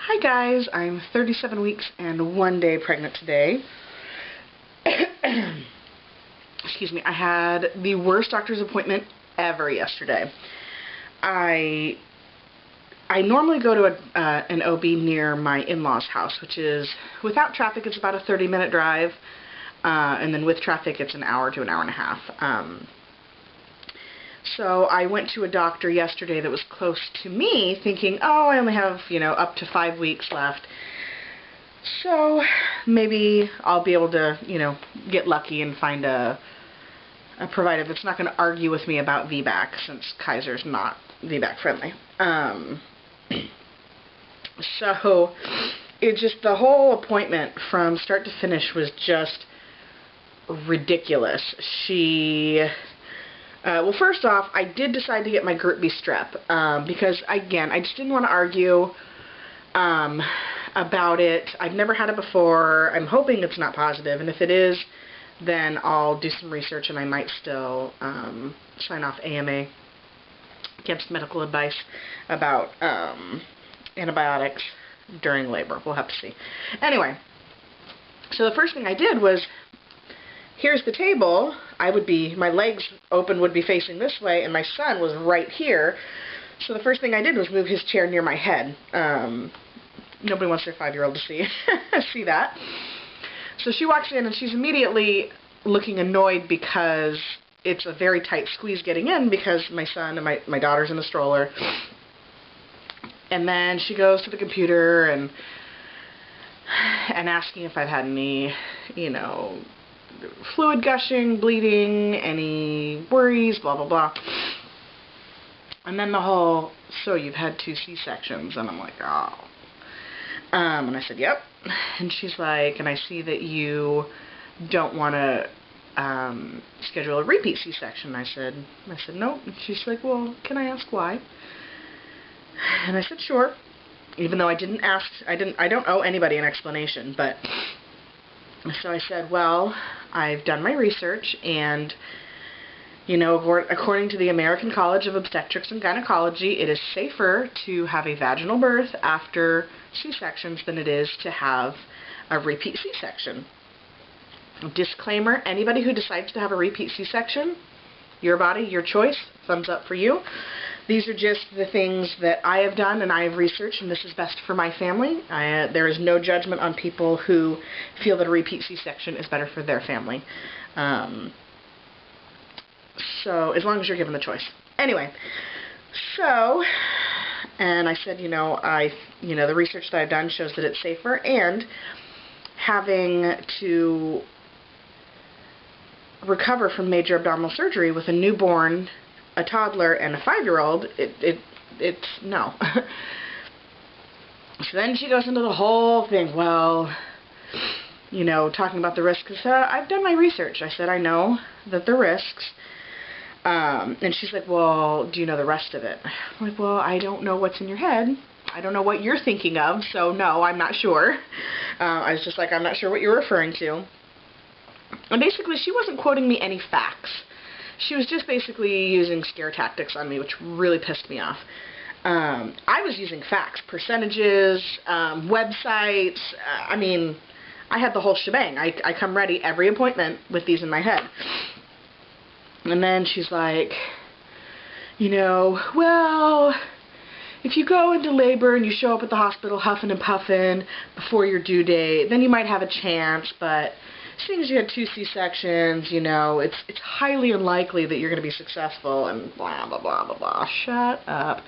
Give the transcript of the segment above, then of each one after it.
Hi guys, I'm 37 weeks and 1 day pregnant today. Excuse me, I had the worst doctor's appointment ever yesterday. I normally go to an OB near my in-laws' house, which is, without traffic, it's about a 30-minute drive, and then with traffic, it's an hour to an hour and a half. So I went to a doctor yesterday that was close to me, thinking, oh, I only have, up to 5 weeks left. So maybe I'll be able to, get lucky and find a provider that's not going to argue with me about VBAC, since Kaiser's not VBAC friendly. So the whole appointment from start to finish was just ridiculous. Well, first off, I did decide to get my Group B strep, because, again, I just didn't want to argue about it. I've never had it before. I'm hoping it's not positive, and if it is, then I'll do some research, and I might still sign off AMA, against medical advice, about antibiotics during labor. We'll have to see. Anyway, so the first thing I did was, here's the table. My legs would be facing this way, and my son was right here. So the first thing I did was move his chair near my head. Nobody wants their 5-year-old to see that. So she walks in, and she's immediately looking annoyed because it's a very tight squeeze getting in, because my son and my daughter's in the stroller. And then she goes to the computer and asking if I've had any, fluid gushing, bleeding, any worries, blah, blah, blah. And then the whole, so you've had 2 C-sections, and I'm like, oh. And I said, yep. And she's like, and I see that you don't want to schedule a repeat C-section. I said, nope. And she's like, well, can I ask why? And I said, sure. Even though I didn't ask, I don't owe anybody an explanation, but so I said, well, I've done my research, and, according to the American College of Obstetrics and Gynecology, it is safer to have a vaginal birth after C-sections than it is to have a repeat C-section. Disclaimer, anybody who decides to have a repeat C-section, your body, your choice, thumbs up for you. These are just the things that I have done and I have researched, and this is best for my family. There is no judgment on people who feel that a repeat C-section is better for their family. So, as long as you're given the choice. Anyway, so, and I said, the research that I've done shows that it's safer, and having to recover from major abdominal surgery with a newborn, a toddler, and a 5-year-old, it's no. So then she goes into the whole thing, well, talking about the risks. I've done my research. I said, I know that the risks. And she's like, well, do you know the rest of it? I'm like, well, I don't know what's in your head. I don't know what you're thinking of, so no, I'm not sure. I was just like, I'm not sure what you're referring to. And basically, she wasn't quoting me any facts. She was just basically using scare tactics on me, which really pissed me off. I was using facts, percentages, websites. I had the whole shebang. I come ready every appointment with these in my head. And then she's like, well, if you go into labor and you show up at the hospital huffing and puffing before your due date, then you might have a chance, but seeing as you had 2 C-sections, it's highly unlikely that you're going to be successful, and blah, blah, blah, blah, blah. Shut up.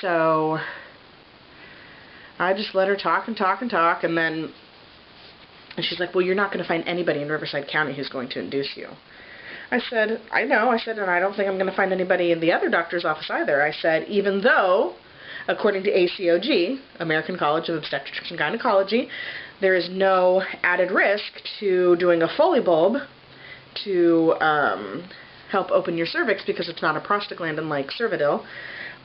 So I just let her talk and talk and talk, and then she's like, well, you're not going to find anybody in Riverside County who's going to induce you. I said, I know. I said, and I don't think I'm going to find anybody in the other doctor's office either. I said, even though, according to ACOG, American College of Obstetrics and Gynecology, there is no added risk to doing a Foley bulb to help open your cervix, because it's not a prostaglandin like Cervidil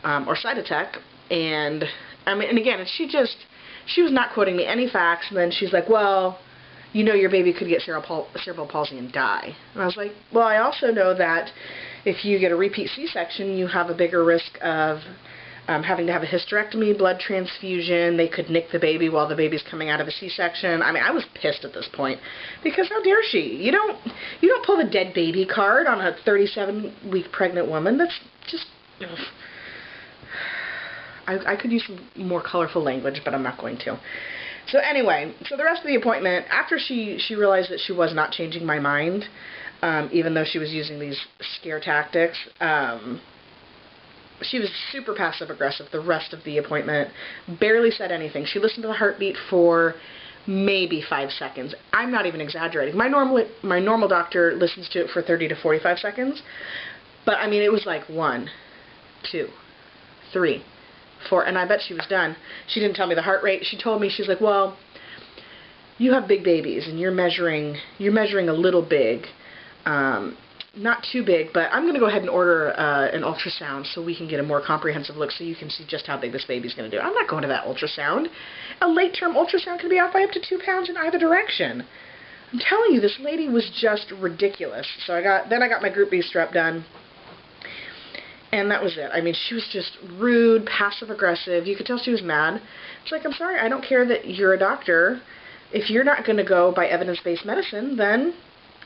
or Cytotec. And again, she was not quoting me any facts. And then she's like, well, your baby could get cerebral palsy and die. And I was like, well, I also know that if you get a repeat C-section, you have a bigger risk of having to have a hysterectomy, blood transfusion. They could nick the baby while the baby's coming out of a C-section. I mean, I was pissed at this point because how dare she? You don't pull the dead baby card on a 37-week pregnant woman. That's just, ugh. I could use some more colorful language, but I'm not going to. So anyway, so the rest of the appointment, after she realized that she was not changing my mind, even though she was using these scare tactics, she was super passive-aggressive the rest of the appointment, barely said anything. She listened to the heartbeat for maybe 5 seconds. I'm not even exaggerating. My normal doctor listens to it for 30 to 45 seconds, but I mean, it was like 1, 2, 3, 4, and I bet she was done. She didn't tell me the heart rate. She told me, she's like, well, you have big babies, and you're measuring a little big. Not too big, but I'm going to go ahead and order an ultrasound so we can get a more comprehensive look so you can see just how big this baby's going to do. I'm not going to that ultrasound. A late-term ultrasound can be out by up to 2 pounds in either direction. I'm telling you, this lady was just ridiculous. So then I got my Group B strep done, and that was it. I mean, she was just rude, passive-aggressive. You could tell she was mad. It's like, I'm sorry, I don't care that you're a doctor. If you're not going to go by evidence-based medicine, then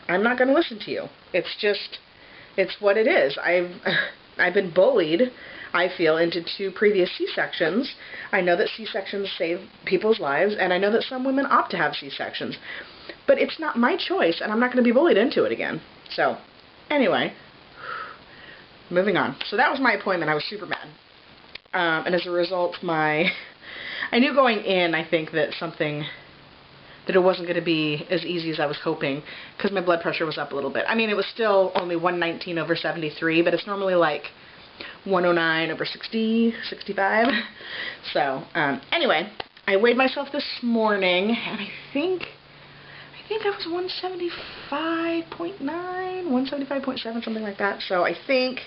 I'm not going to listen to you. It's what it is. I've been bullied, I feel, into 2 previous C-sections. I know that C-sections save people's lives, and I know that some women opt to have C-sections. But it's not my choice, and I'm not going to be bullied into it again. So, anyway, moving on. So that was my appointment. I was super mad. And as a result, I knew going in, I think, that it wasn't going to be as easy as I was hoping, because my blood pressure was up a little bit. I mean, it was still only 119/73, but it's normally like 109/60, 65. So, anyway, I weighed myself this morning, and I think that was 175.9, 175.7, something like that. So I think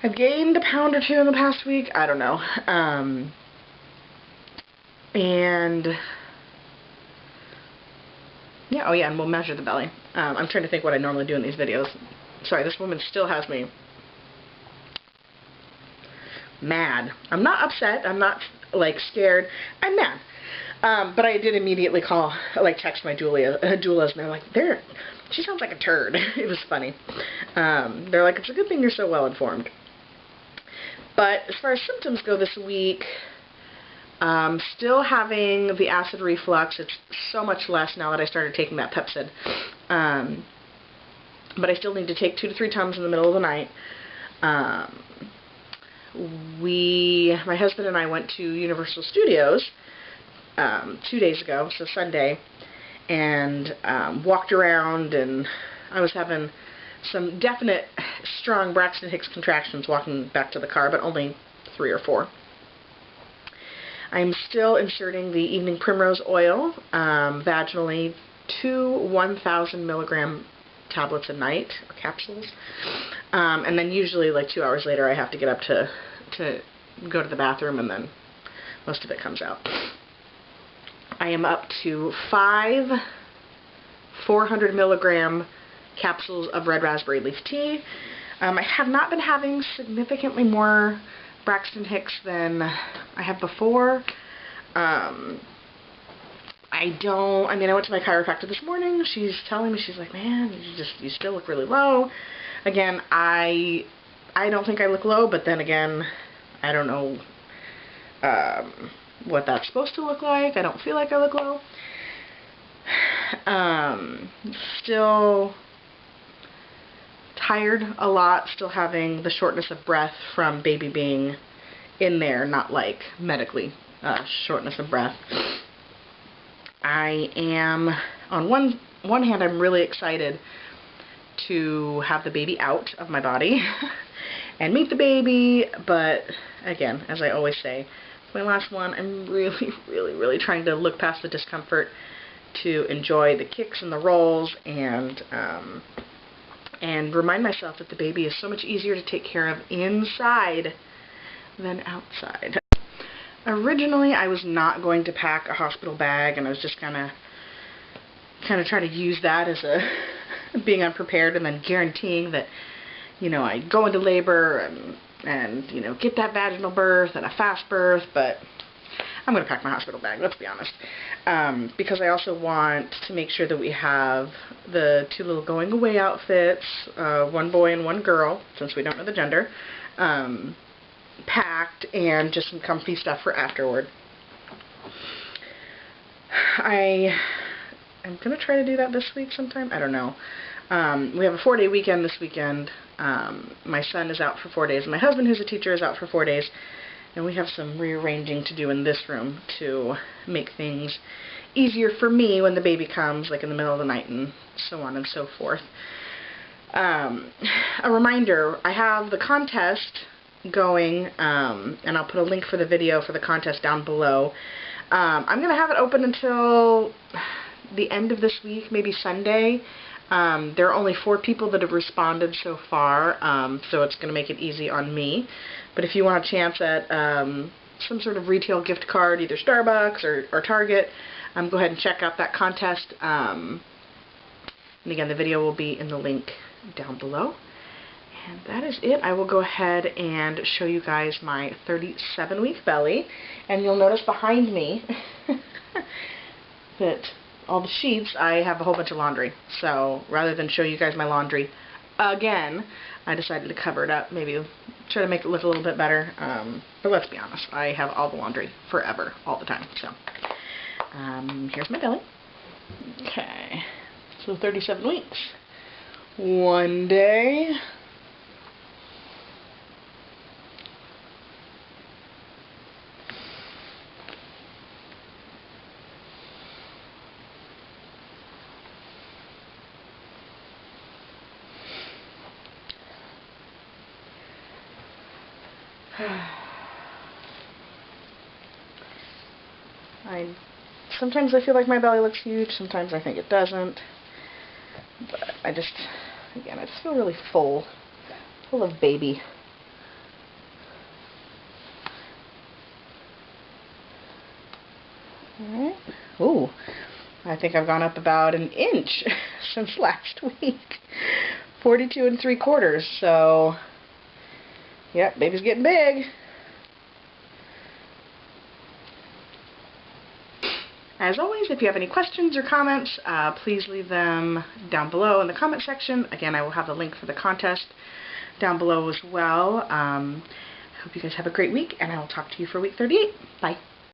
I've gained a pound or 2 in the past week. I don't know. And yeah, oh yeah, and we'll measure the belly. I'm trying to think what I normally do in these videos. Sorry, this woman still has me mad. I'm not upset. I'm not, like, scared. I'm mad. But I did immediately text my doulas, and they're like, she sounds like a turd. It was funny. They're like, it's a good thing you're so well informed. But as far as symptoms go this week, still having the acid reflux. It's so much less now that I started taking that Pepcid. But I still need to take 2 to 3 Tums in the middle of the night. My husband and I went to Universal Studios 2 days ago, so Sunday, and walked around, and I was having some definite strong Braxton Hicks contractions walking back to the car, but only 3 or 4. I'm still inserting the Evening Primrose Oil vaginally, 2 1,000 milligram tablets a night, or capsules. And then usually like 2 hours later I have to get up to go to the bathroom, and then most of it comes out. I am up to 5 400 milligram capsules of red raspberry leaf tea. I have not been having significantly more Braxton Hicks than I have before. I went to my chiropractor this morning. She's telling me, she's like, man, you still look really low. Again, I don't think I look low, but then again, I don't know what that's supposed to look like. I don't feel like I look low. Still tired a lot, still having the shortness of breath from baby being in there, not like medically shortness of breath. I am, on one hand, I'm really excited to have the baby out of my body and meet the baby, but again, as I always say, it's my last one. I'm really, really, really trying to look past the discomfort to enjoy the kicks and the rolls, and remind myself that the baby is so much easier to take care of inside than outside. Originally, I was not going to pack a hospital bag, and I was just kind of trying to use that as being unprepared, and then guaranteeing that, I go into labor, and and, you know, get that vaginal birth and a fast birth, but I'm going to pack my hospital bag, let's be honest. Because I also want to make sure that we have the 2 little going away outfits, 1 boy and 1 girl, since we don't know the gender, packed, and just some comfy stuff for afterward. I am going to try to do that this week sometime. I don't know. We have a 4-day weekend this weekend. My son is out for 4 days. My husband, who's a teacher, is out for 4 days. And we have some rearranging to do in this room to make things easier for me when the baby comes, like in the middle of the night and so on and so forth. A reminder, I have the contest going, and I'll put a link for the video for the contest down below. I'm going to have it open until the end of this week, maybe Sunday. There are only 4 people that have responded so far, so it's going to make it easy on me. But if you want a chance at some sort of retail gift card, either Starbucks or Target, go ahead and check out that contest. And again, the video will be in the link down below. And that is it. I will go ahead and show you guys my 37-week belly. And you'll notice behind me that all the sheets, I have a whole bunch of laundry. So rather than show you guys my laundry again, I decided to cover it up, maybe try to make it look a little bit better. But let's be honest, I have all the laundry forever, all the time. So here's my belly. Okay, so 37 weeks. 1 day. Sometimes I feel like my belly looks huge, sometimes I think it doesn't, but I just feel really full of baby. Alright, ooh, I think I've gone up about an inch since last week, 42 3/4, so, yep, baby's getting big. As always, if you have any questions or comments, please leave them down below in the comment section. Again, I will have the link for the contest down below as well. I hope you guys have a great week, and I will talk to you for week 38. Bye.